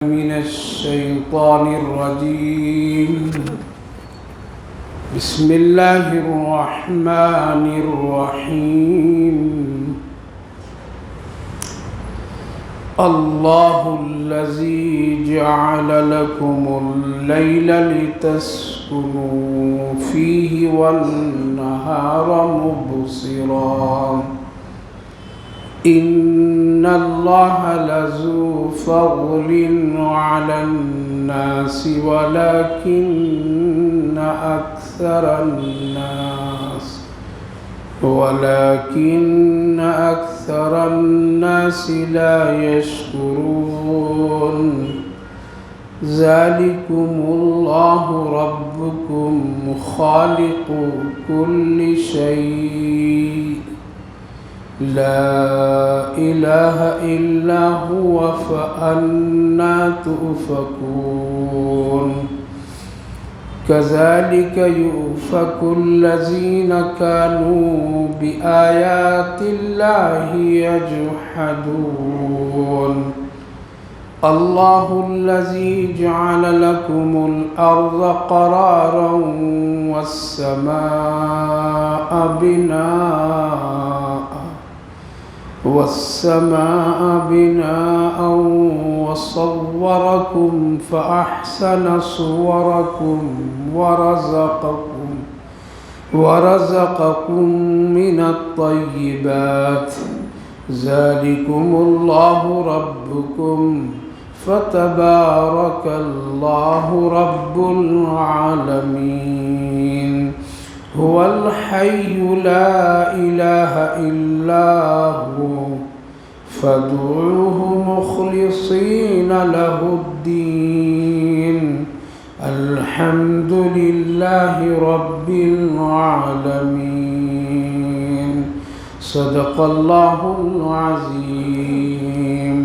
من الشيطان الرجيم. بسم الله الرحمن الرحيم. الله الذي جعل لكم الليل لتسكنوا فيه والنهار مبصرا إن الله لذو فضل على الناس ولكن أكثر الناس لا يشكرون. ذلكم الله ربكم خالق كل شيء لا إله إلا هو فأنى تؤفكون. كذلك يؤفك الذين كانوا بآيات الله يجحدون. الله الذي جعل لكم الأرض قرارا والسماء بناء وصوركم فأحسن صوركم ورزقكم من الطيبات. ذلكم الله ربكم فتبارك الله رب العالمين. هو الحي لا إله إلا هو فادعوه مخلصين له الدين. الحمد لله رب العالمين. صدق الله العظيم.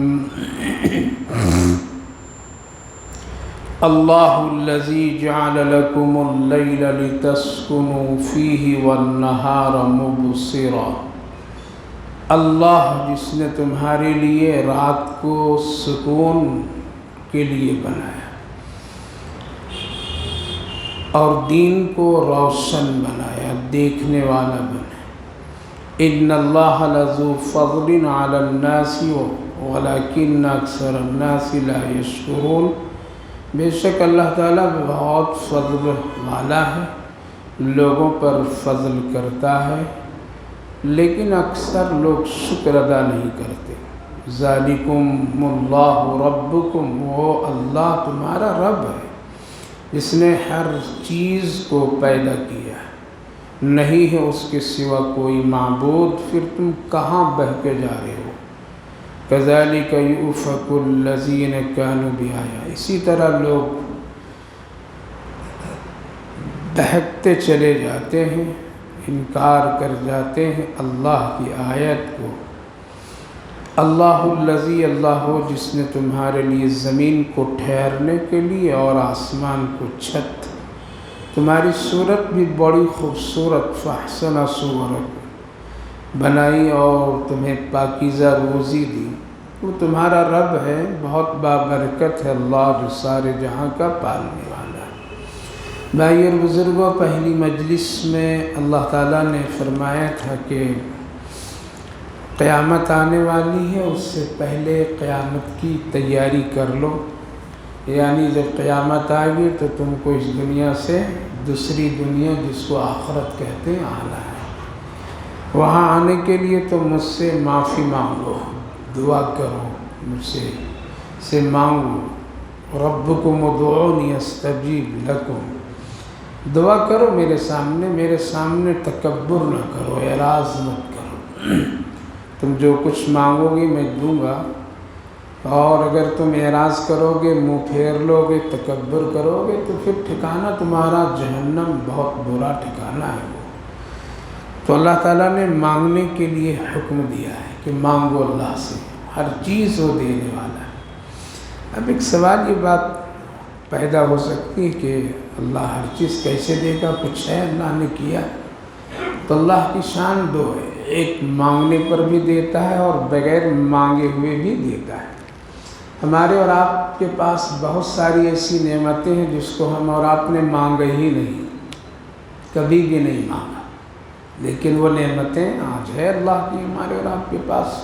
الله الذي جعل لكم الليل لتسكنوا فيه والنهار مبصرا. اللہ جس نے تمہارے لیے رات کو سکون کے لیے بنایا اور دین کو روشن بنایا، دیکھنے والا بنایا. ان اللہ لذو فضل علی الناس ولکن اکثر الناس لا یشکرون. بے شک اللہ تعالیٰ بہت فضل والا ہے، لوگوں پر فضل کرتا ہے، لیکن اکثر لوگ شکر ادا نہیں کرتے. ذالکم اللہ ربکم، وہ اللہ تمہارا رب ہے جس نے ہر چیز کو پیدا کیا، نہیں ہے اس کے سوا کوئی معبود، پھر تم کہاں بہہ کے جا رہے ہو. کذالک یؤفک الذین کانوا بآیاتنا، اسی طرح لوگ بہکتے چلے جاتے ہیں، انکار کر جاتے ہیں اللہ کی آیت کو. اللہ الذی، اللہ ہو جس نے تمہارے لیے زمین کو ٹھہرنے کے لیے اور آسمان کو چھت، تمہاری صورت بھی بڑی خوبصورت فاحسن صورکم بنائی اور تمہیں پاکیزہ روزی دی. وہ تمہارا رب ہے، بہت بابرکت ہے اللہ جو سارے جہاں کا پالنے والا ہے. بھائی اور بزرگوں، پہلی مجلس میں اللہ تعالیٰ نے فرمایا تھا کہ قیامت آنے والی ہے، اس سے پہلے قیامت کی تیاری کر لو. یعنی جب قیامت آئے گی تو تم کو اس دنیا سے دوسری دنیا جس کو آخرت کہتے ہیں آنا ہے. وہاں آنے کے لیے تو مجھ سے معافی مانگو، دعا کرو، مجھ سے مانگو. ربکم ادعونی استجیب لکم، دعا کرو میرے سامنے تکبر نہ کرو، اعراض مت کرو. تم جو کچھ مانگو گے میں دوں گا، اور اگر تم اعراض کرو گے، منہ پھیر لو گے، تکبر کرو گے تو پھر ٹھکانہ تمہارا جہنم، بہت برا ٹھکانہ ہے وہ. تو اللہ تعالیٰ نے مانگنے کے لیے حکم دیا ہے کہ مانگو اللہ سے، ہر چیز وہ دینے والا ہے. اب ایک سوال یہ بات پیدا ہو سکتی ہے کہ اللہ ہر چیز کیسے دے گا، کچھ ہے اللہ نے کیا. تو اللہ کی شان دو ہے، ایک مانگنے پر بھی دیتا ہے اور بغیر مانگے ہوئے بھی دیتا ہے. ہمارے اور آپ کے پاس بہت ساری ایسی نعمتیں ہیں جس کو ہم اور آپ نے مانگا ہی نہیں، کبھی بھی نہیں مانگا، لیکن وہ نعمتیں آج ہے اللہ کی ہمارے اور آپ کے پاس۔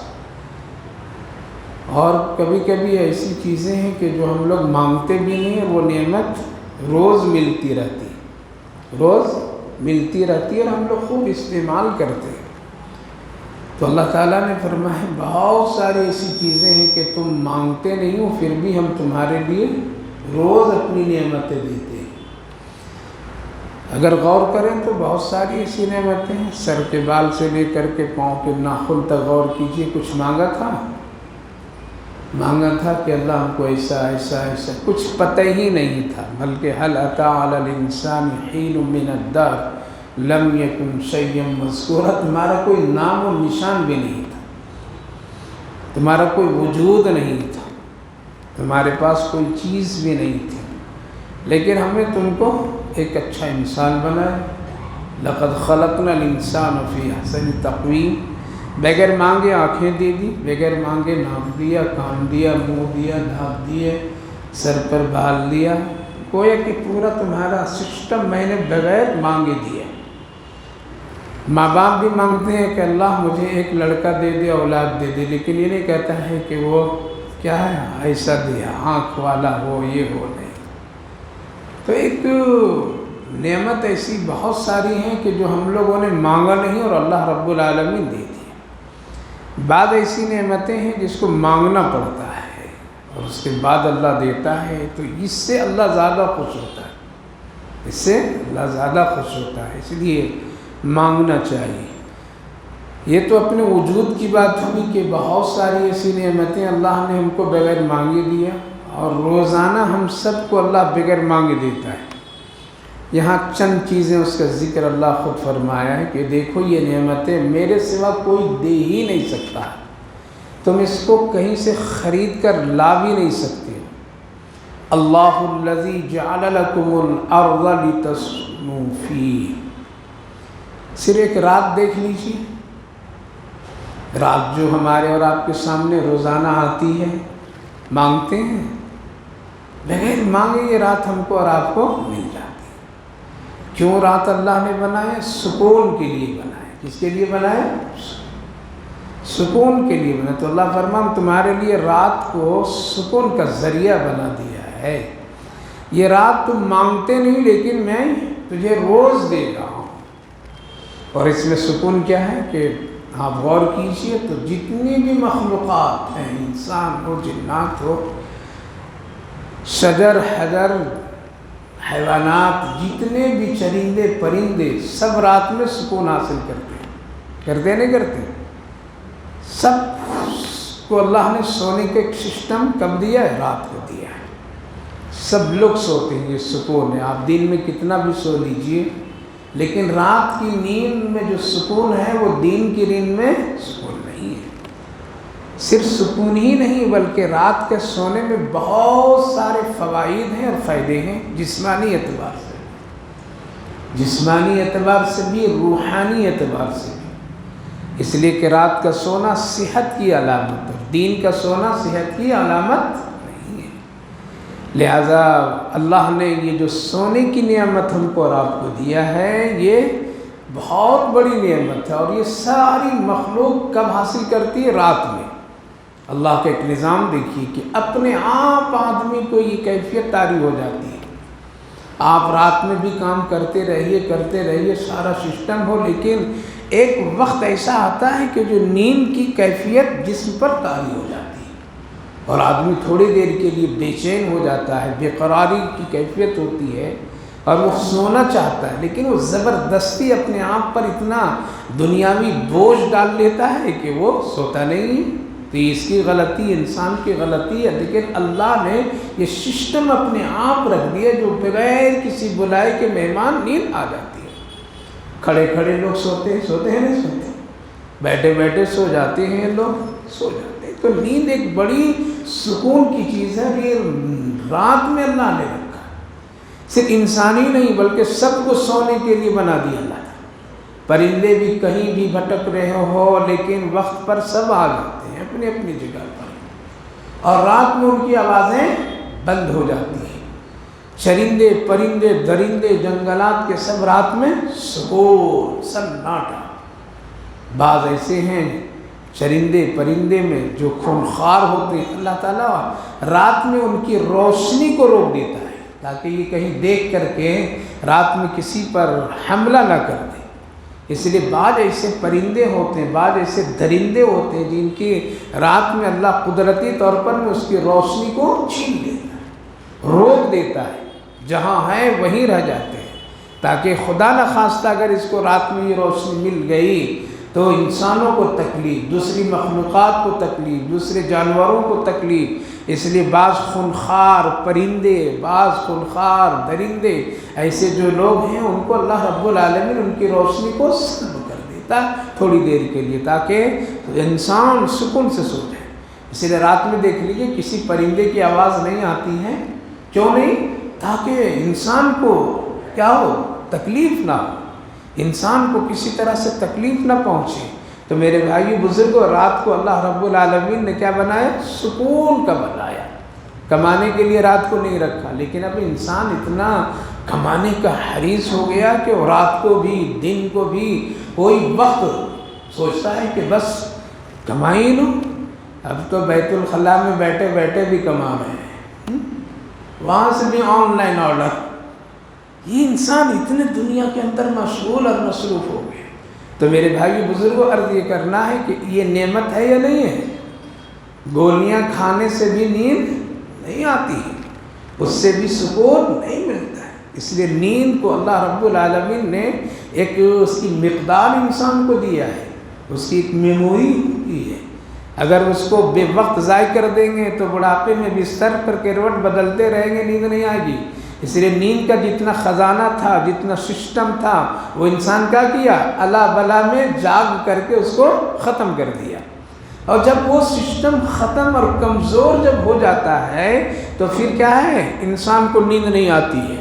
اور کبھی کبھی ایسی چیزیں ہیں کہ جو ہم لوگ مانگتے بھی نہیں ہیں، وہ نعمت روز ملتی رہتی ہے، روز ملتی رہتی ہے اور ہم لوگ خوب استعمال کرتے ہیں۔ تو اللہ تعالیٰ نے فرمایا بہت ساری ایسی چیزیں ہیں کہ تم مانگتے نہیں ہو، پھر بھی ہم تمہارے لیے روز اپنی نعمتیں دیتے ہیں۔ اگر غور کریں تو بہت ساری ایسی نعمتیں ہیں، سر کے بال سے لے کر کے پاؤں کے ناخن تک غور کیجئے۔ کچھ مانگا تھا کہ اللہ ہم کو ایسا ایسا ایسا، کچھ پتہ ہی نہیں تھا، بلکہ هل أتى على الإنسان حين من الدهر لم يكن شيئا مذكورا، تمہارا کوئی نام و نشان بھی نہیں تھا، تمہارا کوئی وجود نہیں تھا، تمہارے پاس کوئی چیز بھی نہیں تھی، لیکن ہم نے تم کو ایک اچھا انسان بنایا۔ لقد خلقنا الانسان فی احسن تقویم، بغیر مانگے آنکھیں دے دی، بغیر مانگے ناک دیا، کان دیا، منہ دیا، ناک دیے، سر پر بال دیا، گویا کہ پورا تمہارا سسٹم میں نے بغیر مانگے دیا۔ ماں باپ بھی مانگتے ہیں کہ اللہ مجھے ایک لڑکا دے دے، اولاد دے دے، لیکن یہ نہیں کہتا ہے کہ وہ کیا ہے ایسا دیا، آنکھ والا ہو، یہ ہو نہیں۔ تو ایک نعمت ایسی بہت ساری ہیں کہ جو ہم لوگوں نے مانگا نہیں اور اللہ رب العالمین دے دی۔ بعد ایسی نعمتیں ہیں جس کو مانگنا پڑتا ہے اور اس کے بعد اللہ دیتا ہے، تو اس سے اللہ زیادہ خوش ہوتا ہے، اس سے اللہ زیادہ خوش ہوتا ہے، اس لیے مانگنا چاہیے۔ یہ تو اپنے وجود کی بات ہوئی کہ بہت ساری ایسی نعمتیں اللہ نے ہم کو بغیر مانگے دیا، اور روزانہ ہم سب کو اللہ بغیر مانگے دیتا ہے۔ یہاں چند چیزیں اس کا ذکر اللہ خود فرمایا ہے کہ دیکھو یہ نعمتیں میرے سوا کوئی دے ہی نہیں سکتا، تم اس کو کہیں سے خرید کر لا بھی نہیں سکتے۔ اللہ الذی جعل لکم الارض لتسکنوا فیہ، صرف ایک رات دیکھ لیجیے، رات جو ہمارے اور آپ کے سامنے روزانہ آتی ہے، مانگتے ہیں، بغیر مانگے یہ رات ہم کو اور آپ کو مل جاتی ہے۔ کیوں رات اللہ نے بنایا؟ سکون کے لیے بنایا۔ کس کے لیے بنایا؟ سکون کے لیے بنایا۔ تو اللہ فرماتا تمہارے لیے رات کو سکون کا ذریعہ بنا دیا ہے۔ یہ رات تم مانگتے نہیں لیکن میں تجھے روز دے رہا ہوں۔ اور اس میں سکون کیا ہے کہ آپ غور کیجئے تو جتنی بھی مخلوقات ہیں، انسان ہو، جنات ہو، شجر حجر، حیوانات، جتنے بھی چرندے پرندے، سب رات میں سکون حاصل کرتے نہیں کرتے؟ سب کو اللہ نے سونے کا ایک سسٹم کب دیا ہے؟ رات کو دیا ہے۔ سب لوگ سوتے ہیں، یہ سکون ہے۔ آپ دن میں کتنا بھی سو لیجئے، لیکن رات کی نیند میں جو سکون ہے وہ دن کی نیند میں سکون نہیں ہے۔ صرف سکون ہی نہیں بلکہ رات کے سونے میں بہت سارے فوائد ہیں اور فائدے ہیں، جسمانی اعتبار سے، جسمانی اعتبار سے بھی، روحانی اعتبار سے بھی۔ اس لیے کہ رات کا سونا صحت کی علامت ہے، دین کا سونا صحت کی علامت نہیں ہے۔ لہذا اللہ نے یہ جو سونے کی نعمت ہم کو اور آپ کو دیا ہے، یہ بہت بڑی نعمت ہے، اور یہ ساری مخلوق کب حاصل کرتی ہے؟ رات میں۔ اللہ کا ایک نظام دیکھیے کہ اپنے آپ آدمی کو یہ کیفیت طاری ہو جاتی ہے۔ آپ رات میں بھی کام کرتے رہیے، سارا سسٹم ہو، لیکن ایک وقت ایسا آتا ہے کہ جو نیند کی کیفیت جسم پر طاری ہو جاتی ہے، اور آدمی تھوڑی دیر کے لیے بے چین ہو جاتا ہے، بے قراری کی کیفیت ہوتی ہے، اور وہ سونا چاہتا ہے، لیکن وہ زبردستی اپنے آپ پر اتنا دنیاوی بوجھ ڈال لیتا ہے کہ وہ سوتا نہیں۔ تو اس کی غلطی، انسان کی غلطی ہے، لیکن اللہ نے یہ سسٹم اپنے آپ رکھ دیا جو بغیر کسی بلائے کے مہمان نیند آ جاتی ہے۔ کھڑے کھڑے لوگ سوتے ہیں نہیں سوتے، بیٹھے بیٹھے سو جاتے ہیں، لوگ سو جاتے ہیں۔ تو نیند ایک بڑی سکون کی چیز ہے، یہ رات میں اللہ نے رکھا، صرف انسان ہی نہیں بلکہ سب کو سونے کے لیے بنا دیا اللہ نے۔ پرندے بھی کہیں بھی بھٹک رہے ہو لیکن وقت پر سب آ جاتے ہیں اپنی اپنی جگہ پر۔ اور رات میں ان کی آوازیں بند ہو جاتی ہیں۔ چرندے پرندے درندے جنگلات کے سب رات میں سکون سناٹا۔ بعض ایسے ہیں چرندے پرندے میں جو خونخوار ہوتے ہیں، اللہ تعالیٰ رات میں ان کی روشنی کو روک دیتا ہے تاکہ یہ کہیں دیکھ کر کے رات میں کسی پر حملہ نہ کر دیں۔ اس لیے بعض ایسے پرندے ہوتے ہیں، بعض ایسے درندے ہوتے ہیں جن کی رات میں اللہ قدرتی طور پر میں اس کی روشنی کو چھین دیتا ہے، روک دیتا ہے، جہاں ہیں وہیں رہ جاتے ہیں، تاکہ خدا نخواستہ اگر اس کو رات میں یہ روشنی مل گئی تو انسانوں کو تکلیف، دوسری مخلوقات کو تکلیف، دوسرے جانوروں کو تکلیف۔ اس لیے بعض خونخوار پرندے، بعض خونخوار درندے ایسے جو لوگ ہیں ان کو اللہ رب العالمین ان کی روشنی کو سلب کر دیتا تھوڑی دیر کے لیے تاکہ انسان سکون سے سو جائے۔ اسی لیے رات میں دیکھ لیجیے کسی پرندے کی آواز نہیں آتی ہے، کیوں نہیں؟ تاکہ انسان کو کیا ہو، تکلیف نہ ہو، انسان کو کسی طرح سے تکلیف نہ پہنچے۔ تو میرے بھائی بزرگوں، رات کو اللہ رب العالمین نے کیا بنایا؟ سکون کا بنایا۔ کمانے کے لیے رات کو نہیں رکھا، لیکن اب انسان اتنا کمانے کا حریص ہو گیا کہ رات کو بھی دن کو بھی کوئی وقت سوچتا ہے کہ بس کمائی لوں۔ اب تو بیت الخلاء میں بیٹھے بیٹھے بھی کما رہے ہیں، وہاں سے بھی آن لائن آرڈر۔ یہ انسان اتنے دنیا کے اندر مشغول اور مصروف ہو گئے۔ تو میرے بھائی بزرگوں، عرض یہ کرنا ہے کہ یہ نعمت ہے یا نہیں ہے؟ گولیاں کھانے سے بھی نیند نہیں آتی ہے، اس سے بھی سکون نہیں ملتا ہے۔ اس لیے نیند کو اللہ رب العالمین نے ایک اس کی مقدار انسان کو دیا ہے، اس کی ایک میموری دی ہے۔ اگر اس کو بے وقت ضائع کر دیں گے تو بڑھاپے میں بستر پر کروٹ بدلتے رہیں گے، نیند نہیں آئے گی۔ اس لیے نیند کا جتنا خزانہ تھا، جتنا سسٹم تھا، وہ انسان کیا کیا؟ اللہ بلا میں جاگ کر کے اس کو ختم کر دیا۔ اور جب وہ سسٹم ختم اور کمزور جب ہو جاتا ہے تو پھر کیا ہے؟ انسان کو نیند نہیں آتی ہے،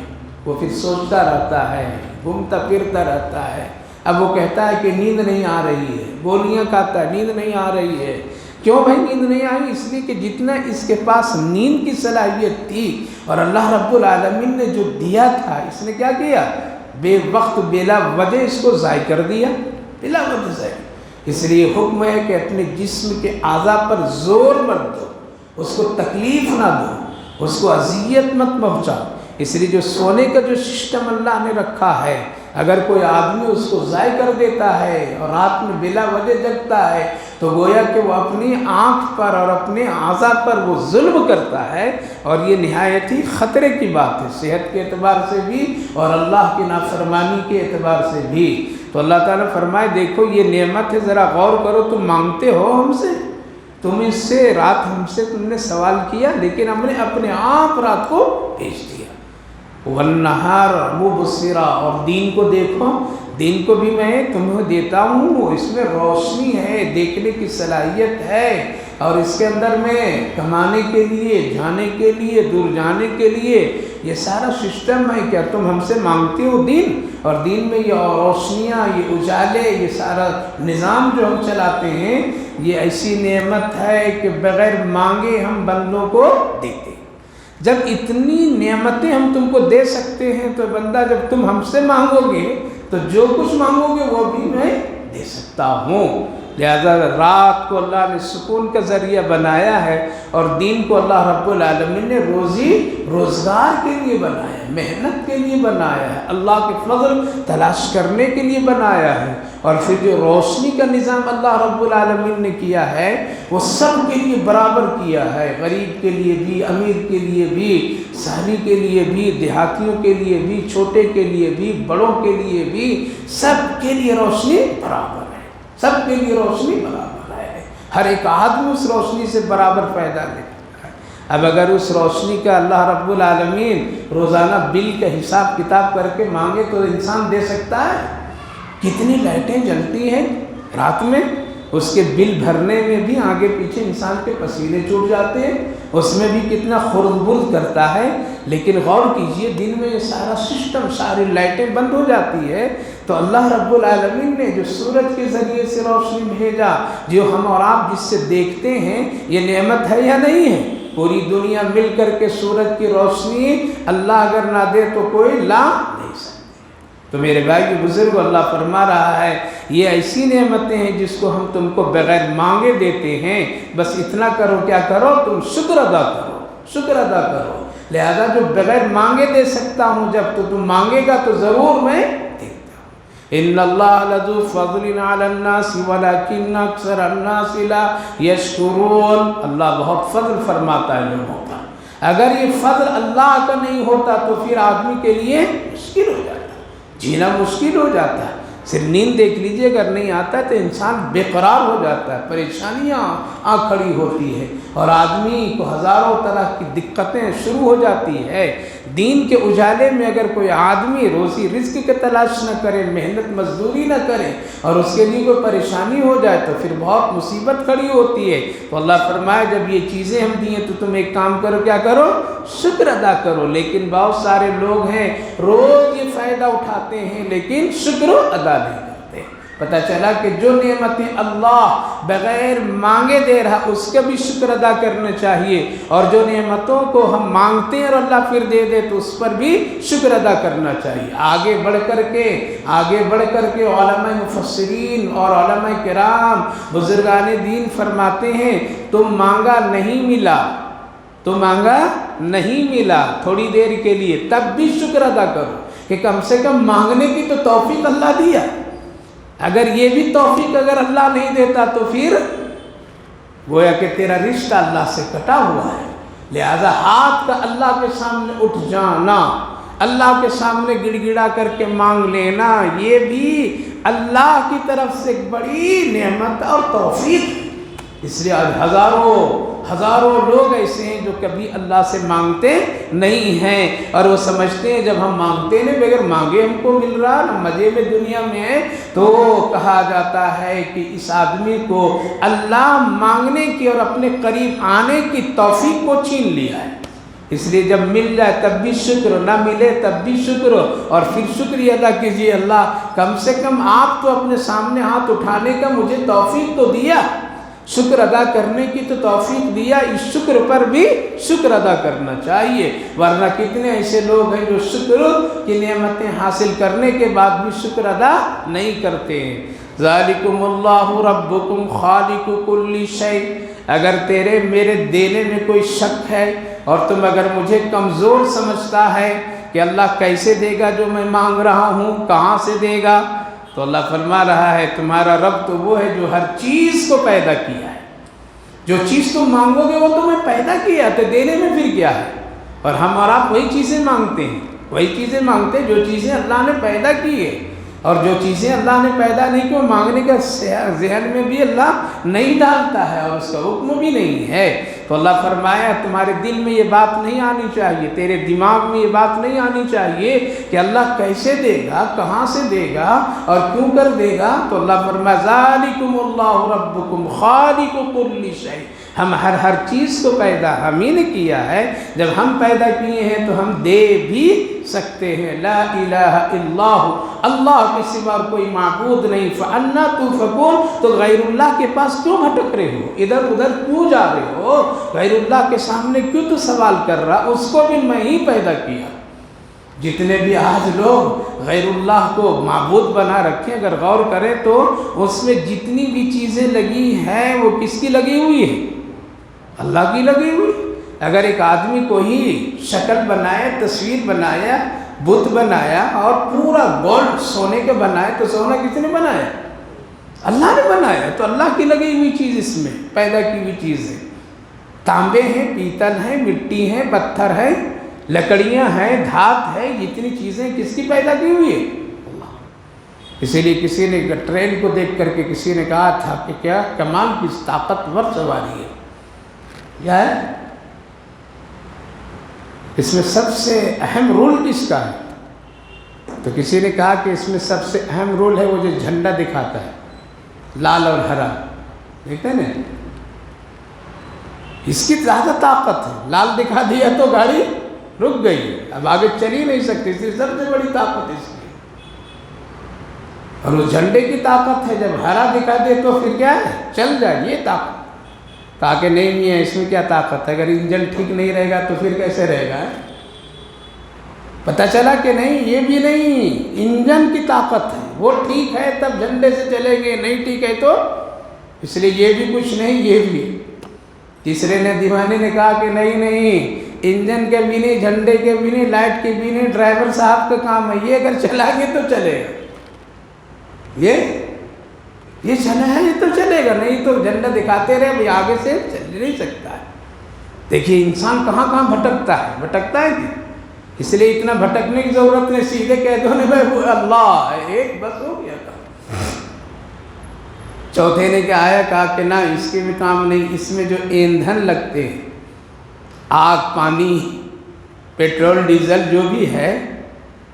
وہ پھر سوچتا رہتا ہے، گھومتا پھرتا رہتا ہے۔ اب وہ کہتا ہے کہ نیند نہیں آ رہی ہے، گولیاں کھاتا ہے، نیند نہیں آ رہی ہے۔ کیوں بھائی نیند نہیں آئی؟ اس لیے کہ جتنا اس کے پاس نیند کی صلاحیت تھی اور اللہ رب العالمین نے جو دیا تھا، اس نے کیا کیا؟ بے وقت بلا وجہ اس کو ضائع کر دیا، بلا وجہ ضائع۔ اس لیے حکم ہے کہ اپنے جسم کے اعضاء پر زور مت دو، اس کو تکلیف نہ دو، اس کو اذیت مت پہنچاؤ۔ اس لیے جو سونے کا جو سسٹم اللہ نے رکھا ہے، اگر کوئی آدمی اس کو ضائع کر دیتا ہے اور رات میں بلا وجہ جگتا ہے تو گویا کہ وہ اپنی آنکھ پر اور اپنے اعضاء پر وہ ظلم کرتا ہے، اور یہ نہایت ہی خطرے کی بات ہے، صحت کے اعتبار سے بھی اور اللہ کی نافرمانی کے اعتبار سے بھی۔ تو اللہ تعالیٰ فرمائے دیکھو یہ نعمت ہے، ذرا غور کرو، تم مانگتے ہو ہم سے، تم اس سے رات ہم سے تم نے سوال کیا، لیکن ہم نے اپنے آپ رات کو بھیج دیا۔ والنہار مبصرا، اور دین کو دیکھو، دین کو بھی میں تمہیں دیتا ہوں، اس میں روشنی ہے، دیکھنے کی صلاحیت ہے، اور اس کے اندر میں کمانے کے لیے، جانے کے لیے، دور جانے کے لیے یہ سارا سسٹم ہے۔ کیا تم ہم سے مانگتے ہو دین؟ اور دین میں یہ روشنیاں، یہ اجالے، یہ سارا نظام جو ہم چلاتے ہیں، یہ ایسی نعمت ہے کہ بغیر مانگے ہم بندوں کو دیتے ہیں۔ جب اتنی نعمتیں ہم تم کو دے سکتے ہیں تو بندہ جب تم ہم سے مانگو گے تو جو کچھ مانگو گے وہ بھی میں دے سکتا ہوں۔ لہذا رات کو اللہ نے سکون کا ذریعہ بنایا ہے، اور دین کو اللہ رب العالمین نے روزی روزگار کے لیے بنایا ہے، محنت کے لیے بنایا ہے، اللہ کے فضل تلاش کرنے کے لیے بنایا ہے۔ اور پھر جو روشنی کا نظام اللہ رب العالمین نے کیا ہے وہ سب کے لیے برابر کیا ہے، غریب کے لیے بھی، امیر کے لیے بھی، شہری کے لیے بھی، دیہاتیوں کے لیے بھی، چھوٹے کے لیے بھی، بڑوں کے لیے بھی، سب کے لیے روشنی برابر ہے، سب کے لیے روشنی برابر ہے۔ ہر ایک آدمی اس روشنی سے برابر فائدہ لیتا ہے۔ اب اگر اس روشنی کا اللہ رب العالمین روزانہ بل کا حساب کتاب کر کے مانگے تو انسان دے سکتا ہے؟ کتنی لائٹیں جلتی ہیں رات میں، اس کے بل بھرنے میں بھی آگے پیچھے انسان کے پسینے چھوٹ جاتے ہیں۔ اس میں بھی کتنا خرد برد کرتا ہے، لیکن غور کیجئے دن میں یہ سارا سسٹم، ساری لائٹیں بند ہو جاتی ہے، تو اللہ رب العالمین نے جو سورج کے ذریعے سے روشنی بھیجا، جو ہم اور آپ جس سے دیکھتے ہیں، یہ نعمت ہے یا نہیں ہے؟ پوری دنیا مل کر کے سورج کی روشنی اللہ اگر نہ دے تو کوئی لا نہیں سکتا۔ تو میرے بھائی بزرگ، اللہ فرما رہا ہے یہ ایسی نعمتیں ہیں جس کو ہم تم کو بغیر مانگے دیتے ہیں، بس اتنا کرو، کیا کرو؟ تم شکر ادا کرو، شکر ادا کرو۔ لہذا جو بغیر مانگے دے سکتا ہوں، جب تو تم مانگے گا تو ضرور میں دیتا ہوں۔ ان اللہ لذو فضل علی الناس ولکن اکثر الناس لا یشکرون۔ اللہ بہت فضل فرماتا ہے لوگوں پر، اگر یہ فضل اللہ کا نہیں ہوتا تو پھر آدمی کے لیے مشکل ہو جاتا، جینا مشکل ہو جاتا ہے۔ صرف نیند دیکھ لیجئے، اگر نہیں آتا تو انسان بے قرار ہو جاتا ہے، پریشانیاں آ کھڑی ہوتی ہے، اور آدمی کو ہزاروں طرح کی دقتیں شروع ہو جاتی ہے۔ دین کے اجالے میں اگر کوئی آدمی روزی رزق کی تلاش نہ کرے، محنت مزدوری نہ کرے، اور اس کے لیے کوئی پریشانی ہو جائے تو پھر بہت مصیبت کھڑی ہوتی ہے۔ تو اللہ فرمائے جب یہ چیزیں ہم دیے تو تم ایک کام کرو، کیا کرو؟ شکر ادا کرو۔ لیکن بہت سارے لوگ ہیں روز یہ فائدہ اٹھاتے ہیں لیکن شکر ادا نہیں کرتے۔ پتہ چلا کہ جو نعمتیں اللہ بغیر مانگے دے رہا اس کا بھی شکر ادا کرنا چاہیے، اور جو نعمتوں کو ہم مانگتے ہیں اور اللہ پھر دے دے تو اس پر بھی شکر ادا کرنا چاہیے۔ آگے بڑھ کر کے علماء مفسرین اور علماء کرام بزرگان دین فرماتے ہیں تم مانگا نہیں ملا تھوڑی دیر کے لیے، تب بھی شکر ادا کرو کہ کم سے کم مانگنے کی تو توفیق اللہ دیا۔ اگر یہ بھی توفیق اگر اللہ نہیں دیتا تو پھر گویا کہ تیرا رشتہ اللہ سے کٹا ہوا ہے۔ لہذا ہاتھ کا اللہ کے سامنے اٹھ جانا، اللہ کے سامنے گڑ گڑا کر کے مانگ لینا، یہ بھی اللہ کی طرف سے ایک بڑی نعمت اور توفیق۔ اس لیے آج ہزاروں لوگ ایسے ہیں جو کبھی اللہ سے مانگتے نہیں ہیں، اور وہ سمجھتے ہیں جب ہم مانگتے نہیں، بغیر مانگے ہم کو مل رہا نا، مزے میں دنیا میں ہے، تو کہا جاتا ہے کہ اس آدمی کو اللہ مانگنے کی اور اپنے قریب آنے کی توفیق کو چھین لیا ہے۔ اس لیے جب مل جائے تب بھی شکر، نہ ملے تب بھی شکر، اور پھر شکریہ ادا کیجیے، اللہ کم سے کم آپ تو اپنے سامنے ہاتھ اٹھانے کا مجھے توفیق تو دیا، شکر ادا کرنے کی تو توفیق دیا، اس شکر پر بھی شکر ادا کرنا چاہیے۔ ورنہ کتنے ایسے لوگ ہیں جو شکر کی نعمتیں حاصل کرنے کے بعد بھی شکر ادا نہیں کرتے ہیں۔ ذالکم اللہ ربکم خالق کل شیء۔ اگر تیرے میرے دینے میں کوئی شک ہے اور تم اگر مجھے کمزور سمجھتا ہے کہ اللہ کیسے دے گا جو میں مانگ رہا ہوں، کہاں سے دے گا، تو اللہ فرما رہا ہے تمہارا رب تو وہ ہے جو ہر چیز کو پیدا کیا ہے۔ جو چیز تم مانگو گے وہ تمہیں پیدا کیا، تو دینے میں پھر کیا ہے؟ اور ہم اور آپ وہی چیزیں مانگتے ہیں جو چیزیں اللہ نے پیدا کی ہے، اور جو چیزیں اللہ نے پیدا نہیں کی وہ مانگنے کا ذہن میں بھی اللہ نہیں ڈالتا ہے، اور اس کا حکم بھی نہیں ہے۔ تو اللہ فرمایا تمہارے دل میں یہ بات نہیں آنی چاہیے، تیرے دماغ میں یہ بات نہیں آنی چاہیے کہ اللہ کیسے دے گا، کہاں سے دے گا اور کیوں کر دے گا۔ تو اللہ فرمایا ذالکم اللہ ربکم خالق کل شیء۔ ہم ہر چیز کو پیدا ہم ہی نے کیا ہے، جب ہم پیدا کیے ہیں تو ہم دے بھی سکتے ہیں۔ لا الہ الا ہو، اللہ کے سوا کوئی معبود نہیں۔ فانا تؤفکون، تو غیر اللہ کے پاس کیوں بھٹک رہے ہو، ادھر ادھر کیوں جا رہے ہو، غیر اللہ کے سامنے کیوں تو سوال کر رہا، اس کو بھی میں ہی پیدا کیا۔ جتنے بھی آج لوگ غیر اللہ کو معبود بنا رکھیں، اگر غور کریں تو اس میں جتنی بھی چیزیں لگی ہیں وہ کس کی لگی ہوئی ہے؟ اللہ کی لگی ہوئی۔ اگر ایک آدمی کو ہی شکل بنایا، تصویر بنایا، بت بنایا اور پورا گولڈ سونے کا بنایا، تو سونا کس نے بنایا؟ اللہ نے بنایا۔ تو اللہ کی لگی ہوئی چیز اس میں پیدا کی ہوئی چیز ہے۔ تانبے ہیں، پیتل ہیں، مٹی ہے، پتھر ہے، لکڑیاں ہیں، دھات ہے، جتنی چیزیں کس کی پیدا کی ہوئی ہے؟ اللہ۔ اسی لیے کسی نے ٹرین کو دیکھ کر کے کسی نے کہا تھا کہ کیا کمال کی طاقتور سواری ہے، کیا ہے اس میں سب سے اہم رول کس کا ہے؟ تو کسی نے کہا کہ اس میں سب سے اہم رول ہے وہ جو جھنڈا دکھاتا ہے، لال اور ہرا، دیکھتے ہیں نا، اس کی زیادہ طاقت ہے، لال دکھا دیا تو گاڑی رک گئی، اب آگے چل ہی نہیں سکتی، اس لیے سب سے بڑی طاقت اس کی۔ اور اس جھنڈے کی طاقت ہے، جب ہرا دکھا دے تو پھر کیا ہے، چل جائے، یہ طاقت۔ تاکہ نہیں ہے، اس میں کیا طاقت ہے؟ اگر انجن ٹھیک نہیں رہے گا تو پھر کیسے رہے گا؟ پتہ چلا کہ نہیں، یہ بھی نہیں، انجن کی طاقت ہے، وہ ٹھیک ہے تب جھنڈے سے چلیں گے، نہیں ٹھیک ہے تو اس لیے یہ بھی کچھ نہیں، یہ بھی۔ تیسرے نے، دیوانے نے کہا کہ نہیں، انجن کے بھی نہیں، جھنڈے کے بھی نہیں، لائٹ کے بھی نہیں، ڈرائیور صاحب کا کام ہے، یہ اگر چلائیں گے تو چلے گا، یہ چلا ہے تو چلے گا، نہیں تو جھنڈا دکھاتے رہے، بھئی آگے سے چل نہیں سکتا ہے۔ دیکھیے انسان کہاں بھٹکتا ہے کہ اس لیے اتنا بھٹکنے کی ضرورت نہیں، سیدھے کہہ دو نہیں بھائی اللہ ایک بس ہو گیا تھا۔ چوتھے نے کیا آیا، کہا کہ نہ اس کے بھی کام نہیں، اس میں جو ایندھن لگتے ہیں، آگ، پانی، پیٹرول، ڈیزل جو بھی ہے،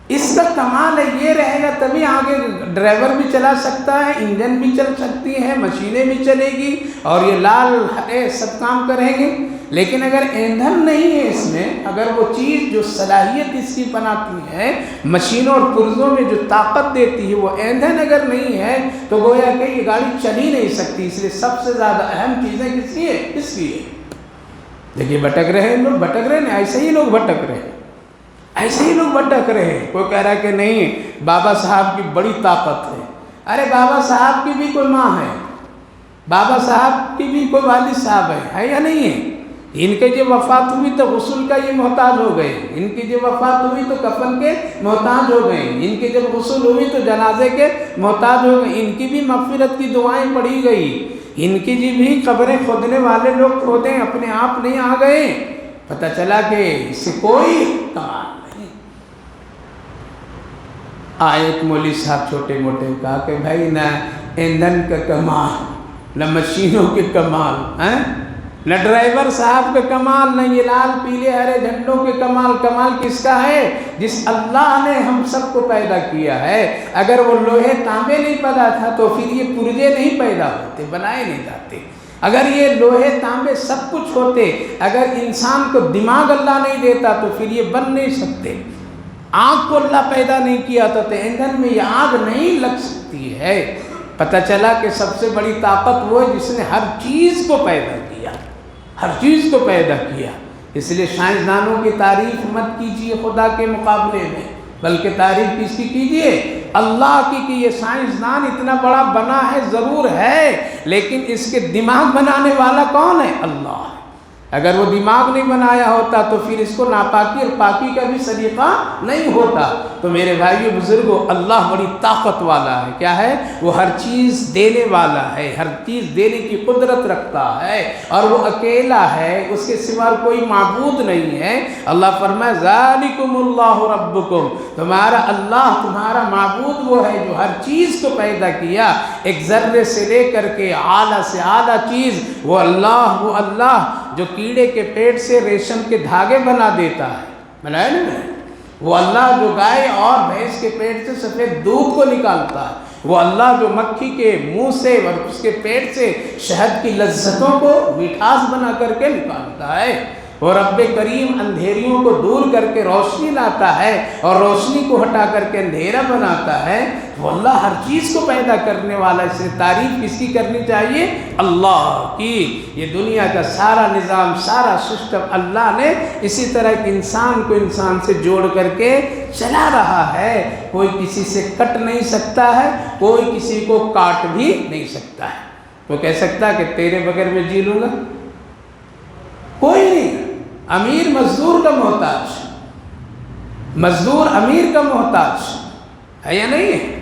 اس کا کمال ہے، یہ رہے گا تبھی آگے ڈرائیور بھی چلا سکتا ہے، انجن بھی چل سکتی ہے، مشینیں بھی چلے گی، اور یہ لال ہرے سب کام کریں گے۔ لیکن اگر ایندھن نہیں ہے اس میں، اگر وہ چیز جو صلاحیت اس کی بناتی ہے، مشینوں اور پرزوں میں جو طاقت دیتی ہے، وہ ایندھن اگر نہیں ہے تو گویا کہ یہ گاڑی چل ہی نہیں سکتی۔ اس لیے سب سے زیادہ اہم چیزیں کس کی ہے؟ اس کی ہے۔ دیکھیے بھٹک رہے ہیں لوگ، بھٹک رہے ہیں، ایسے ہی لوگ بھٹک رہے ہیں، ایسے ہی لوگ بھٹک رہے ہیں۔ کوئی کہہ رہا ہے کہ نہیں بابا صاحب کی بڑی طاقت ہے، ارے بابا صاحب کی بھی کوئی ماں ہے، بابا صاحب کی بھی کوئی والد صاحب ہے یا نہیں ہے؟ ان کے جب وفات ہوئی تو غسل کا یہ محتاج ہو گئے، ان کی جب وفات ہوئی تو کفن کے محتاج ہو گئے، ان کی جب غسل ہوئی تو جنازے کے محتاج ہو گئے، ان کی بھی مغفرت کی دعائیں پڑھی گئی، ان کی جی بھی قبریں کھودنے والے لوگ کھودیں، اپنے آپ نہیں آ گئے۔ پتہ چلا کہ اس سے کوئی کمال نہیں۔ آئے ایک مولوی صاحب چھوٹے موٹے کہا کہ بھائی نہ ایندھن کا کمال، نہ مشینوں کے کمال، نہ ڈرائیور صاحب کا کمال، نہ یہ لال پیلے ہرے جھنڈوں کے کمال۔ کمال کس کا ہے؟ جس اللہ نے ہم سب کو پیدا کیا ہے۔ اگر وہ لوہے تانبے نہیں پیدا تھا تو پھر یہ پرزے نہیں پیدا ہوتے، بنائے نہیں جاتے۔ اگر یہ لوہے تانبے سب کچھ ہوتے، اگر انسان کو دماغ اللہ نہیں دیتا تو پھر یہ بن نہیں سکتے۔ آگ کو اللہ پیدا نہیں کیا تو ایندھن میں یہ آگ نہیں لگ سکتی ہے۔ پتہ چلا کہ سب سے بڑی طاقت وہ ہے جس نے ہر چیز کو پیدا کیا، ہر چیز کو پیدا کیا۔ اس لیے سائنسدانوں کی تعریف مت کیجیے خدا کے مقابلے میں، بلکہ تعریف کس کی کیجیے؟ اللہ کی، کہ یہ سائنسدان اتنا بڑا بنا ہے، ضرور ہے، لیکن اس کے دماغ بنانے والا کون ہے؟ اللہ ہے۔ اگر وہ دماغ نہیں بنایا ہوتا تو پھر اس کو ناپاکی اور پاکی کا بھی سلیقہ نہیں ہوتا۔ تو میرے بھائیو بزرگوں، اللہ بڑی طاقت والا ہے۔ کیا ہے؟ وہ ہر چیز دینے والا ہے، ہر چیز دینے کی قدرت رکھتا ہے، اور وہ اکیلا ہے، اس کے سوا کوئی معبود نہیں ہے۔ اللہ فرمائے ذالکم اللہ ربکم، تمہارا اللہ، تمہارا معبود وہ ہے جو ہر چیز کو پیدا کیا، ایک ذرے سے لے کر کے اعلیٰ سے اعلیٰ چیز، وہ اللہ جو کیڑے کے پیٹ سے ریشم کے دھاگے بنا دیتا ہے، بنایا نہیں؟ وہ اللہ جو گائے اور بھینس کے پیٹ سے سفید دودھ کو نکالتا ہے، وہ اللہ جو مکھی کے منہ سے اور اس کے پیٹ سے شہد کی لذتوں کو مٹھاس بنا کر کے نکالتا ہے۔ وہ رب کریم اندھیریوں کو دور کر کے روشنی لاتا ہے اور روشنی کو ہٹا کر کے اندھیرا بناتا ہے۔ وہ اللہ ہر چیز کو پیدا کرنے والا ہے۔ اس سے تعریف کس کی کرنی چاہیے؟ اللہ کی۔ یہ دنیا کا سارا نظام، سارا سسٹم اللہ نے اسی طرح ایک انسان کو انسان سے جوڑ کر کے چلا رہا ہے۔ کوئی کسی سے کٹ نہیں سکتا ہے، کوئی کسی کو کاٹ بھی نہیں سکتا ہے۔ وہ کہہ سکتا ہے کہ تیرے بغیر میں جی لوں گا؟ کوئی نہیں۔ امیر مزدور کا محتاج، مزدور امیر کا محتاج ہے یا نہیں ہے؟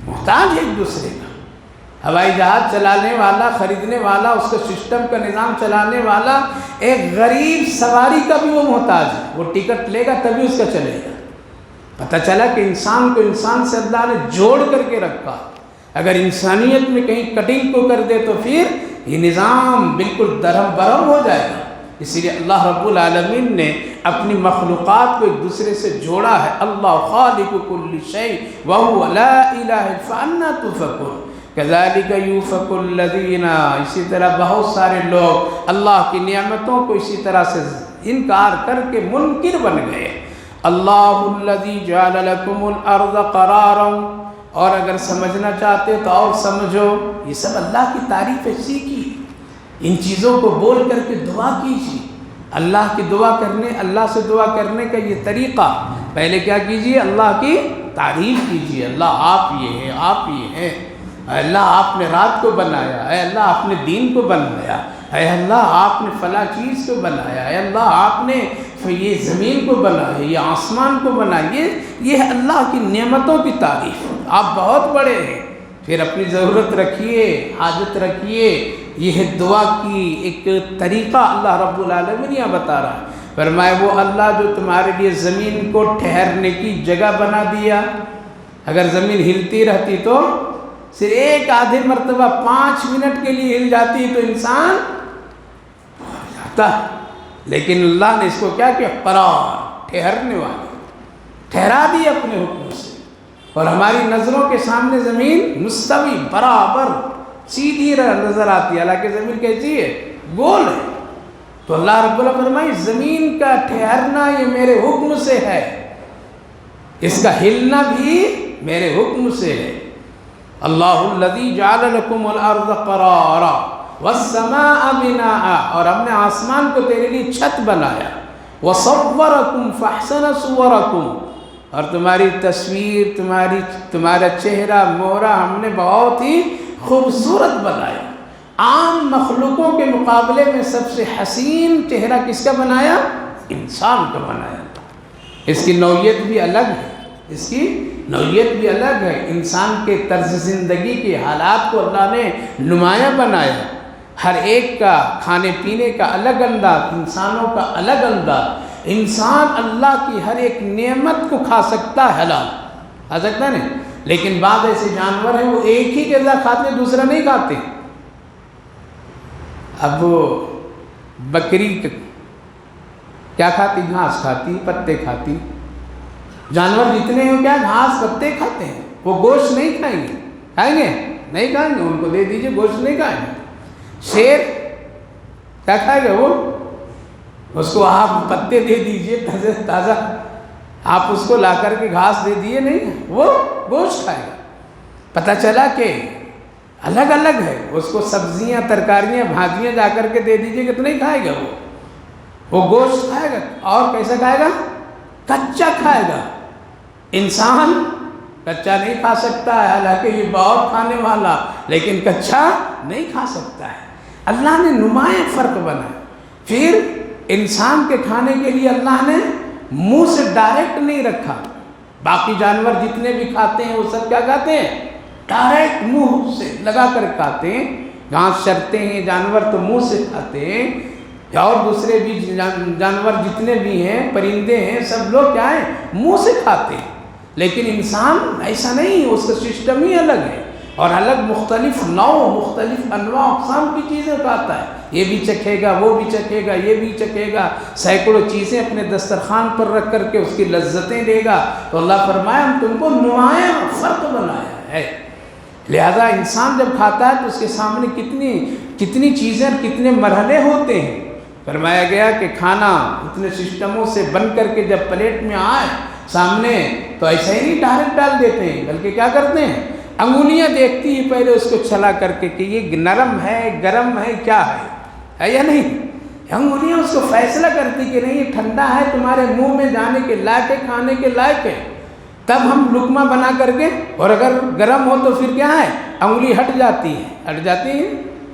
محتاج ہے ایک دوسرے کا۔ ہوائی جہاز چلانے والا، خریدنے والا، اس کا سسٹم کا نظام چلانے والا ایک غریب سواری کا بھی وہ محتاج ہے۔ وہ ٹکٹ لے گا تبھی اس کا چلے گا۔ پتہ چلا کہ انسان کو انسان سے اللہ نے جوڑ کر کے رکھا۔ اگر انسانیت میں کہیں کٹنگ کو کر دے تو پھر یہ نظام بالکل درہم برہم ہو جائے گا۔ اسی لیے اللہ رب العالمین نے اپنی مخلوقات کو ایک دوسرے سے جوڑا ہے۔ اللہ خالق کل شیء وہو لا الہ فانا تؤفکون۔ کذالک یوفک الذین، اسی طرح بہت سارے لوگ اللہ کی نعمتوں کو اسی طرح سے انکار کر کے منکر بن گئے۔ اللہ الذی جعل لکم الارض قرارا، اور اگر سمجھنا چاہتے تو اور سمجھو، یہ سب اللہ کی تعریف ہے، سیکھی ان چیزوں کو بول کر کے دعا کیجیے۔ اللہ کی دعا کرنے، اللہ سے دعا کرنے کا یہ طریقہ، پہلے کیا کیجیے؟ اللہ کی تعریف کیجیے، اللہ آپ یہ ہیں، آپ یہ ہیں، اے اللہ آپ نے رات کو بنایا، اے اللہ آپ نے دین کو بنایا، اے اللہ آپ نے فلاں چیز کو بنایا، اے اللہ آپ نے یہ زمین کو بنایا، یہ آسمان کو بنایا، یہ ہے اللہ کی نعمتوں کی تعریف، آپ بہت بڑے ہیں۔ پھر اپنی ضرورت رکھیے، حاجت رکھیے، یہ ہے دعا کی ایک طریقہ اللہ رب العالمین یہاں بتا رہا ہے۔ فرمایا وہ اللہ جو تمہارے لیے زمین کو ٹھہرنے کی جگہ بنا دیا، اگر زمین ہلتی رہتی تو صرف ایک آدھی مرتبہ 5 منٹ کے لیے ہل جاتی تو انسان مر جاتا ہے، لیکن اللہ نے اس کو کیا کیا؟ قرار، ٹھہرنے والی، ٹھہرا دی اپنے حکم سے، اور ہماری نظروں کے سامنے زمین مستوی برابر سیدھی نظر آتی ہے، حالانکہ زمین کیسی ہے؟ گول ہے۔ تو اللہ رب العالمین فرمائے زمین کا ٹھہرنا یہ میرے حکم سے ہے، اس کا ہلنا بھی میرے حکم سے ہے۔ اللہ الذی جعل لکم الارض قرارا والسماء بناء، اور ہم نے آسمان کو تیرے لیے چھت بنایا، وصورکم فاحسن صورکم، اور تمہاری تصویر، تمہارا چہرہ مورا ہم نے بہت ہی خوبصورت بنایا۔ عام مخلوقوں کے مقابلے میں سب سے حسین چہرہ کس کا بنایا؟ انسان کا بنایا۔ اس کی نوعیت بھی الگ ہے، اس کی نوعیت بھی الگ ہے، انسان کے طرز زندگی کے حالات کو اللہ نے نمایاں بنایا، ہر ایک کا کھانے پینے کا الگ انداز، انسانوں کا الگ انداز، انسان اللہ کی ہر ایک نعمت کو کھا سکتا ہے، حلال کھا سکتا ہے نہیں، لیکن بعض ایسے جانور ہیں وہ ایک ہی غذا کھاتے دوسرا نہیں کھاتے۔ اب وہ بکری کیا کھاتی؟ گھاس کھاتی، پتے کھاتی۔ جانور جتنے ہیں کیا گھاس پتے کھاتے ہیں، وہ گوشت نہیں کھائیں گے، کھائیں گے نہیں کھائیں گے، ان کو دے دیجئے گوشت نہیں کھائیں گے۔ شیر کیا کھائے گا؟ وہ اس کو آپ پتے دے دیجئے تازہ، آپ اس کو لا کر کے گھاس دے دیئے نہیں، وہ گوشت کھائے گا۔ پتہ چلا کہ الگ الگ ہے، اس کو سبزیاں، ترکاریاں، بھاجیاں جا کر کے دے دیجئے کہ تو نہیں کھائے گا، وہ گوشت کھائے گا۔ اور کیسا کھائے گا؟ کچا کھائے گا۔ انسان کچا نہیں کھا سکتا ہے، حالانکہ یہ بہت کھانے والا، لیکن کچا نہیں کھا سکتا ہے۔ اللہ نے نمایاں فرق بنایا۔ پھر انسان کے کھانے کے لیے اللہ نے منہ سے ڈائریکٹ نہیں رکھا، باقی جانور جتنے بھی کھاتے ہیں وہ سب کیا کھاتے ہیں؟ ڈائریکٹ منہ سے لگا کر کھاتے ہیں، گھاس چرتے ہیں جانور تو منہ سے کھاتے ہیں، اور دوسرے بھی جانور جتنے بھی ہیں، پرندے ہیں، سب لوگ کیا ہیں؟ منہ سے کھاتے ہیں۔ لیکن انسان ایسا نہیں، اس کا سسٹم ہی الگ ہے، اور الگ مختلف نوع، مختلف انواع اقسام کی چیزیں کھاتا ہے، یہ بھی چکھے گا، وہ بھی چکھے گا، یہ بھی چکھے گا، سینکڑوں چیزیں اپنے دسترخوان پر رکھ کر کے اس کی لذتیں لے گا۔ تو اللہ فرمایا ہم تم کو نمایاں فرق بنایا ہے، لہذا انسان جب کھاتا ہے تو اس کے سامنے کتنی چیزیں اور کتنے مرحلے ہوتے ہیں۔ فرمایا گیا کہ کھانا اتنے سسٹموں سے بن کر کے جب پلیٹ میں آئے سامنے تو ایسا ہی نہیں ڈائریکٹ ڈال دیتے ہیں، بلکہ کیا کرتے ہیں؟ انگلیاں دیکھتی ہی پہلے اس کو چلا کر کے کہ یہ نرم ہے، گرم ہے، کیا ہے یا نہیں، انگلیاں اس کو فیصلہ کرتی کہ نہیں یہ ٹھنڈا ہے، تمہارے منہ میں جانے کے لائق ہے، کھانے کے لائق ہے، تب ہم لقمہ بنا کر کے، اور اگر گرم ہو تو پھر کیا ہے؟ انگلی ہٹ جاتی ہے،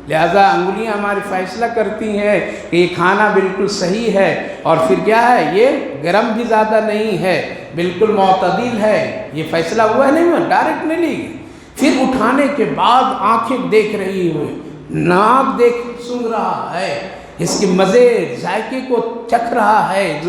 لہذا انگلیاں ہماری فیصلہ کرتی ہیں کہ یہ کھانا بالکل صحیح ہے، اور پھر کیا ہے؟ یہ گرم بھی زیادہ نہیں ہے، بالکل معتدل ہے، یہ فیصلہ ہوا ہے نہیں، ڈائریکٹ نہیں لی۔ پھر اٹھانے کے بعد آنکھیں دیکھ رہی ہوئی، ناک سونگھ رہا ہے، اس کے مزے ذائقے کو چکھ رہا ہے،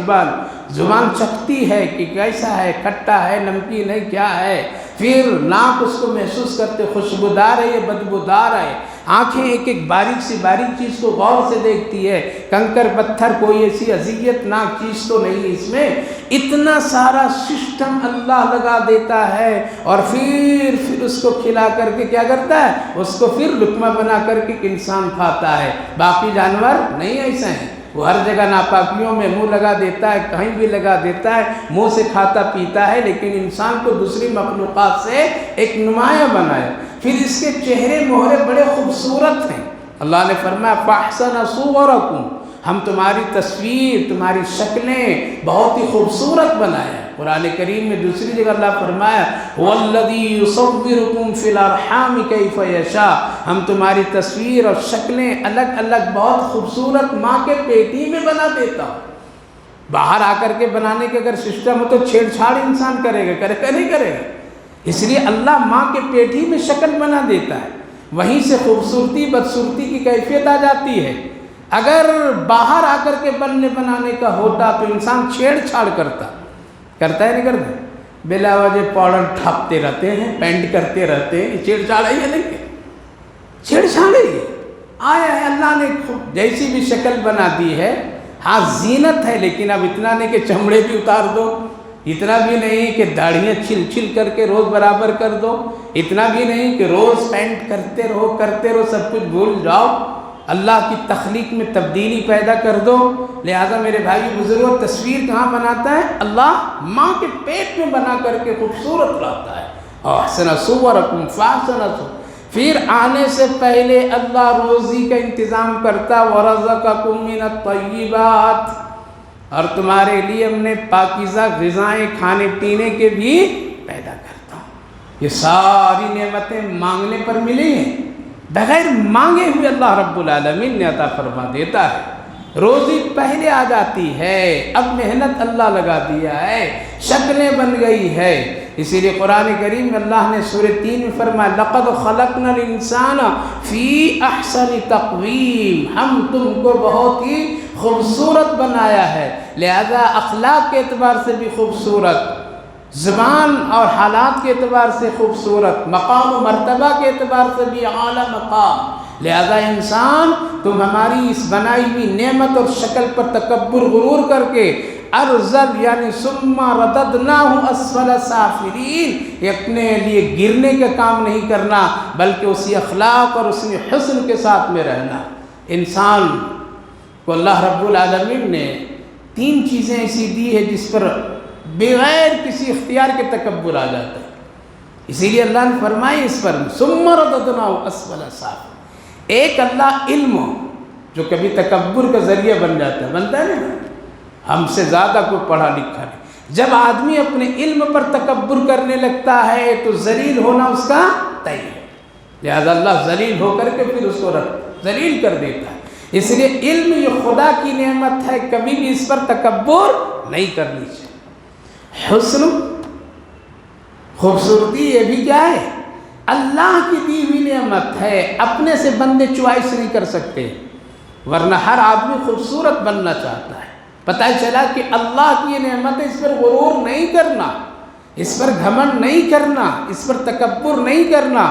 زبان چکھتی ہے کہ کیسا ہے، کھٹا ہے، نمکین ہے، کیا ہے، پھر ناک اس کو محسوس کرتے خوشبودار ہے یا بدبودار ہے، آنکھیں ایک ایک باریک چیز کو غور سے دیکھتی ہے، کنکر پتھر کوئی ایسی اذیت ناک چیز تو نہیں اس میں، اتنا سارا سسٹم اللہ لگا دیتا ہے، اور پھر اس کو کھلا کر کے کیا کرتا ہے، اس کو پھر لقمہ بنا کر کے انسان کھاتا ہے۔ باقی جانور نہیں ایسے ہیں، وہ ہر جگہ ناپاکیوں میں منہ لگا دیتا ہے، کہیں بھی لگا دیتا ہے، منہ سے کھاتا پیتا ہے، لیکن انسان کو دوسری مخلوقات سے ایک نمایاں بنایا۔ پھر اس کے چہرے مہرے بڑے خوبصورت ہیں، اللہ نے فرمایا فَأَحْسَنَ صُوَرَكُمْ، ہم تمہاری تصویر، تمہاری شکلیں بہت ہی خوبصورت بنایا۔ قرآن کریم میں دوسری جگہ اللہ فرمایا وَالَّذِي يُصَوِّرُكُمْ فِي الْأَرْحَامِ كَيْفَ يَشَاءُ، ہم تمہاری تصویر اور شکلیں الگ الگ بہت خوبصورت ماں کے پیٹی میں بنا دیتا ہوں۔ باہر آ کر کے بنانے کے اگر سسٹم ہو تو چھیڑ چھاڑ انسان کرے گا نہیں کرے گا، اس لیے اللہ ماں کے پیٹی میں شکل بنا دیتا ہے، وہیں سے خوبصورتی بدصورتی کی کیفیت آ جاتی ہے۔ اگر باہر آ کر کے بنانے کا ہوتا تو انسان چھیڑ چھاڑ کرتا ہے نہیں کرتا، بلا وجہ پاؤڈر ٹھاپتے رہتے ہیں، پینٹ کرتے رہتے ہیں، چھیڑ چھاڑ ہے یا نہیں ہے؟ چھیڑ چھاڑ ہے، آیا ہے اللہ نے جیسی بھی شکل بنا دی ہے۔ ہاں زینت ہے، لیکن اب اتنا نہیں کہ چمڑے بھی اتار دو، اتنا بھی نہیں کہ داڑھیاں چھل کر کے روز برابر کر دو، اتنا بھی نہیں کہ روز پینٹ کرتے رہو سب کچھ بھول جاؤ، اللہ کی تخلیق میں تبدیلی پیدا کر دو۔ لہذا میرے بھائی بزرگوں، تصویر کہاں بناتا ہے؟ اللہ ماں کے پیٹ میں بنا کر کے خوبصورت لاتا ہے۔ احسن صورکم فاحسن صورکم، پھر آنے سے پہلے اللہ روزی کا انتظام کرتا، ورزقکم من الطیبات، اور تمہارے لیے ہم نے پاکیزہ غذائیں کھانے پینے کے بھی پیدا کرتا ہوں۔ یہ ساری نعمتیں مانگنے پر ملی ہیں، بغیر مانگے ہوئے اللہ رب العالمین نے عطا فرما دیتا ہے۔ روزی پہلے آ جاتی ہے، اب محنت اللہ لگا دیا ہے، شکلیں بن گئی ہے۔ اسی لیے قرآن کریم میں اللہ نے سورہ 3 میں فرمایا لَقَدْ خَلَقْنَا الْإِنسَانَ فِي أَحْسَنِ تَقْوِيمٍ، ہم تم کو بہت ہی خوبصورت بنایا ہے، لہذا اخلاق کے اعتبار سے بھی خوبصورت، زبان اور حالات کے اعتبار سے خوبصورت، مقام و مرتبہ کے اعتبار سے بھی اعلیٰ مقام۔ لہذا انسان تم ہماری اس بنائی ہوئی نعمت اور شکل پر تکبر غرور کر کے ارزل یعنی ثم رددناہ اسفل سافلین، یہ اپنے لیے گرنے کا کام نہیں کرنا، بلکہ اسی اخلاق اور اسی حسن کے ساتھ میں رہنا۔ انسان کو اللہ رب العالمین نے 3 چیزیں ایسی دی ہے جس پر بغیر کسی اختیار کے تکبر آ جاتا ہے، اسی لیے اللہ نے فرمائی اس پر ثم رددناہ اسفل سافلین۔ ایک اللہ علم جو کبھی تکبر کا ذریعہ بنتا ہے نا، ہم سے زیادہ کوئی پڑھا لکھا نہیں، جب آدمی اپنے علم پر تکبر کرنے لگتا ہے تو ذلیل ہونا اس کا طے ہے، لہذا اللہ ذلیل ہو کر کے پھر اس کو ذلیل کر دیتا ہے۔ اس لیے علم یہ خدا کی نعمت ہے، کبھی بھی اس پر تکبر نہیں کرنی چاہیے۔ حسن خوبصورتی یہ بھی کیا ہے؟ اللہ کی دی ہوئی نعمت ہے، اپنے سے بندے چوائس نہیں کر سکتے، ورنہ ہر آدمی خوبصورت بننا چاہتا ہے۔ پتہ چلا کہ اللہ کی یہ نعمت ہے، اس پر غرور نہیں کرنا، اس پر گھمنڈ نہیں کرنا، اس پر تکبر نہیں کرنا،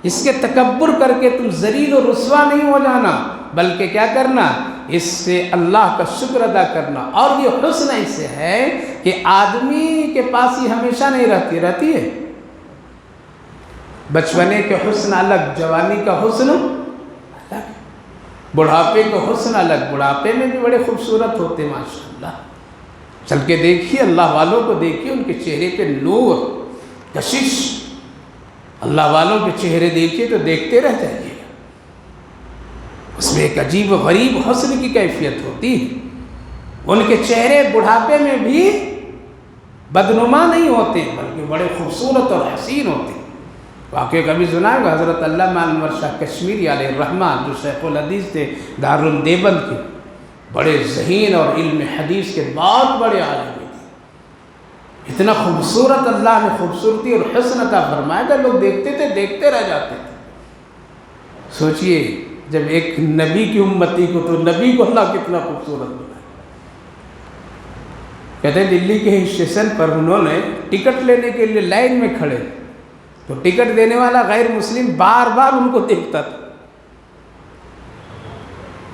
اس کے تکبر کر کے تم ذلیل و رسوا نہیں ہو جانا، بلکہ کیا کرنا؟ اس سے اللہ کا شکر ادا کرنا۔ اور یہ حسن ایسے ہے کہ آدمی کے پاس ہی ہمیشہ نہیں رہتی ہے، بچپنے کے حسن الگ، جوانی کا حسن الگ، بڑھاپے کا حسن الگ، بڑھاپے میں بھی بڑے خوبصورت ہوتے ماشاءاللہ۔ چل کے دیکھیے اللہ والوں کو، دیکھیے ان کے چہرے پہ نور، کشش، اللہ والوں کے چہرے دیکھیے تو دیکھتے رہ جائیے، اس میں ایک عجیب و غریب حسن کی کیفیت ہوتی ہے۔ ان کے چہرے بڑھاپے میں بھی بدنما نہیں ہوتے، بلکہ بڑے خوبصورت اور حسین ہوتے ہیں۔ واقعہ کبھی سنا ہے حضرت علامہ انور شاہ کشمیری علیہ الرحمہ، جو شیخ الحدیث تھے دارالدیوبند کے، بڑے ذہین اور علم حدیث کے بہت بڑے عالم تھے، اتنا خوبصورت اللہ نے خوبصورتی اور حسن عطا فرمایا تھا، لوگ دیکھتے تھے، دیکھتے رہ جاتے تھے۔ سوچئے جب ایک نبی کی امتی کو، تو نبی کو اللہ کتنا خوبصورت بنایا۔ کہتے ہیں دلی کے اسٹیشن پر انہوں نے ٹکٹ لینے کے لیے لائن میں کھڑے، تو ٹکٹ دینے والا غیر مسلم بار بار ان کو دیکھتا تھا،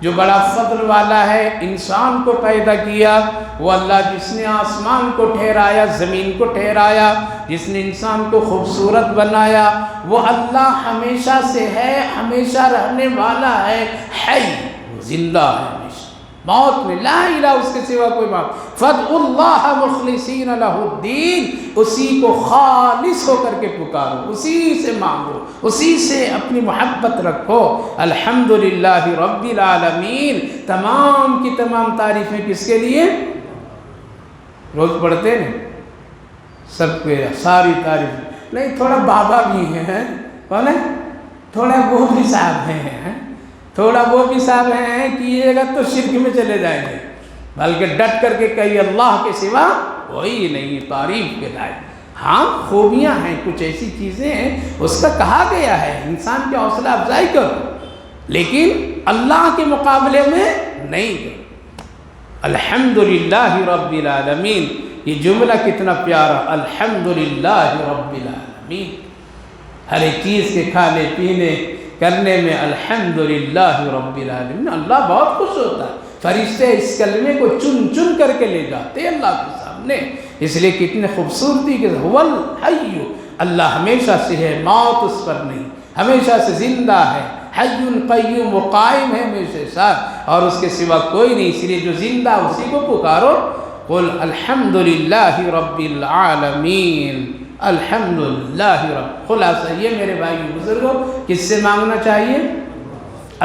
جو بڑا فضل والا ہے، انسان کو پیدا کیا، وہ اللہ جس نے آسمان کو ٹھہرایا، زمین کو ٹھہرایا، جس نے انسان کو خوبصورت بنایا، وہ اللہ ہمیشہ سے ہے، ہمیشہ رہنے والا ہے، حی، زندہ ہے ہمیشہ، موت میں لا الہ اس کے سوا کوئی بات۔ فَادْعُوا اللَّهَ مُخْلِصِينَ لَهُ الدِّينَ، اسی کو خالص ہو کر کے پکارو، اسی سے مانگو، اسی سے اپنی محبت رکھو۔ الحمدللہ رب العالمین، تمام کی تمام تعریفیں کس کے لیے؟ روز پڑھتے ہیں سب کے ساری تعریف نہیں، تھوڑا بابا بھی ہیں، کون ہے؟ تھوڑا وہ بھی صاحب ہیں، تھوڑا وہ بھی صاحب ہیں، کیجیے گا تو شرک میں چلے جائیں گے، بلکہ ڈٹ کر کے کہیے اللہ کے سوا کوئی نہیں تعریف کے لائق۔ ہاں خوبیاں ہیں، کچھ ایسی چیزیں ہیں اس کا کہا گیا ہے انسان کی حوصلہ افزائی کرو، لیکن اللہ کے مقابلے میں نہیں کرو۔ الحمدللہ رب العالمین، یہ جملہ کتنا پیارا، الحمدللہ رب العالمین، ہر ایک چیز کے کھانے پینے کرنے میں الحمدللہ رب العالمین، اللہ بہت خوش ہوتا ہے۔ فرشتے اس کلمے کو چن چن کر کے لے جاتے ہیں اللہ کے سامنے، اس لیے کتنے خوبصورتی کے هو الحی، اللہ ہمیشہ سے ہے، موت اس پر نہیں، ہمیشہ سے زندہ ہے، حی قیوم، وہ قائم ہے ہمیشہ ساتھ، اور اس کے سوا کوئی نہیں، اس لیے جو زندہ اسی کو پکارو۔ قل الحمدللہ رب العالمین، الحمدللہ رب۔ خلاصہ یہ میرے بھائی بزرگوں، کس سے مانگنا چاہیے؟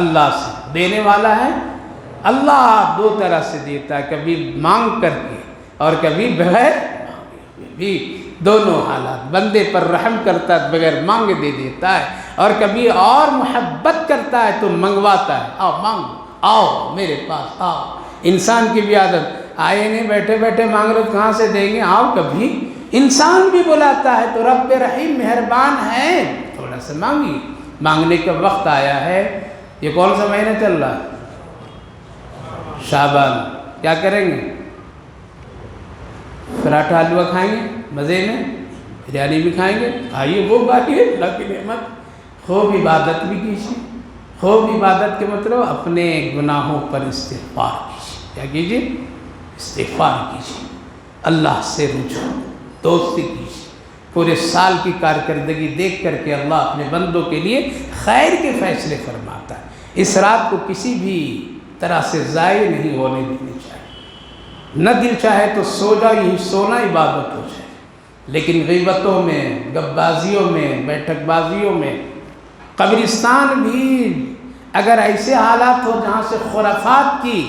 اللہ سے۔ دینے والا ہے اللہ، دو طرح سے دیتا ہے، کبھی مانگ کر کے اور کبھی بغیر مانگے بھی، دونوں حالات۔ بندے پر رحم کرتا ہے، بغیر مانگے دے دیتا ہے، اور کبھی اور محبت کرتا ہے تو منگواتا ہے، آؤ مانگو، آؤ میرے پاس آؤ۔ انسان کی بھی عادت، آئے نہیں بیٹھے بیٹھے مانگ رہے کہاں سے دیں گے، آؤ کبھی۔ انسان بھی بلاتا ہے تو رب رحیم مہربان ہے، تھوڑا سا مانگیے۔ مانگنے کا وقت آیا ہے، یہ کون سا مہینہ چل رہا ہے؟ شعبان۔ کیا کریں گے؟ پراٹھا حلوہ کھائیں گے مزے میں، بریانی بھی کھائیں گے، کھائیے، وہ باقی ہے اللہ کی نعمت۔ خوب عبادت بھی کیجیے، خوب عبادت کے مطلب اپنے گناہوں پر استغفار کیجیے۔ کیا کیجیے؟ استغفار کیجیے، اللہ سے رجوع، دوستی کیجیے۔ پورے سال کی کارکردگی دیکھ کر کے اللہ اپنے بندوں کے لیے خیر کے فیصلے فرماتا ہے۔ اس رات کو کسی بھی طرح سے ضائع نہیں ہونے دینی چاہیے، نہ دل چاہے تو سو جاؤ، یہی سونا عبادت ہو جائے، لیکن غیبتوں میں، گپ بازیوں میں، بیٹھک بازیوں میں، قبرستان بھی اگر ایسے حالات ہو جہاں سے خرافات کی،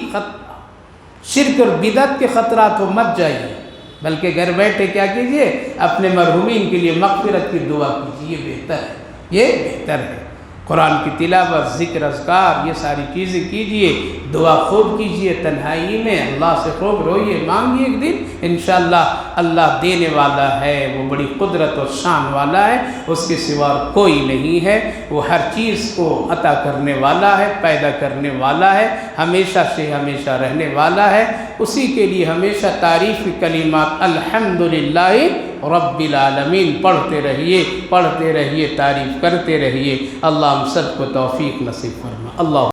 شرک اور بدعت کے خطرات ہو، مت جائیے، بلکہ گھر بیٹھے کیا کیجئے؟ اپنے مرحومین کے لیے مغفرت کی دعا کیجیے، یہ بہتر ہے، یہ بہتر ہے۔ قرآن کی تلاوت، ذکر، اذکار، یہ ساری چیزیں کیجئے، دعا خوب کیجئے، تنہائی میں اللہ سے خوب روئیے، مانگیے، ایک دن انشاءاللہ اللہ دینے والا ہے، وہ بڑی قدرت اور شان والا ہے، اس کے سوا کوئی نہیں ہے، وہ ہر چیز کو عطا کرنے والا ہے، پیدا کرنے والا ہے، ہمیشہ سے ہمیشہ رہنے والا ہے، اسی کے لیے ہمیشہ تعریف کی کلمات الحمدللہ رب العالمین پڑھتے رہیے، تعریف کرتے رہیے۔ اللہ ہم سب کو توفیق نصیب فرما۔ اللہ